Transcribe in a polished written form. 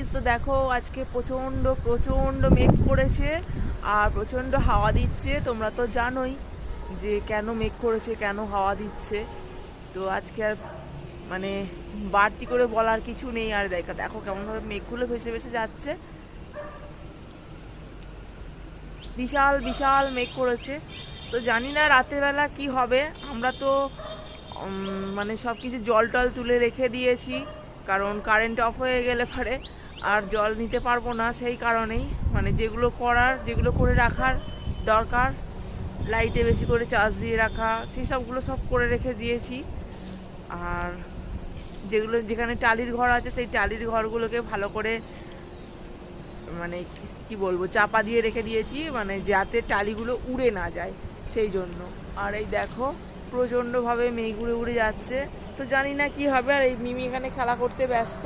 Guys, তো দেখো আজকে প্রচণ্ড প্রচণ্ড মেঘ করেছে আর প্রচণ্ড হাওয়া দিচ্ছে। তোমরা তো জানোই যে কেন মেঘ করেছে, কেন হাওয়া দিচ্ছে। তো আজকে আর মানে বাড়তি করে বলার কিছু নেই। আর দেখো দেখো কেমনভাবে মেঘগুলো ভেসে ভেসে যাচ্ছে। বিশাল বিশাল মেঘ করেছে। তো জানি না রাতের বেলা কি হবে। আমরা তো মানে সব কিছু জল টল তুলে রেখে দিয়েছি, কারণ কারেন্ট অফ হয়ে গেলে পরে আর জল নিতে পারবো না। সেই কারণেই মানে যেগুলো করে রাখার দরকার, লাইটে বেশি করে চার্জ দিয়ে রাখা, সেই সবগুলো সব করে রেখে দিয়েছি। আর যেখানে টালির ঘর আছে সেই টালির ঘরগুলোকে ভালো করে মানে কি বলবো চাপা দিয়ে রেখে দিয়েছি, মানে যাতে টালিগুলো উড়ে না যায় সেই জন্য। আর এই দেখো প্রচণ্ডভাবে মেঘ উড়ে উড়ে যাচ্ছে। তো জানি না কি হবে। আর এই মিমি এখানে খেলা করতে ব্যস্ত।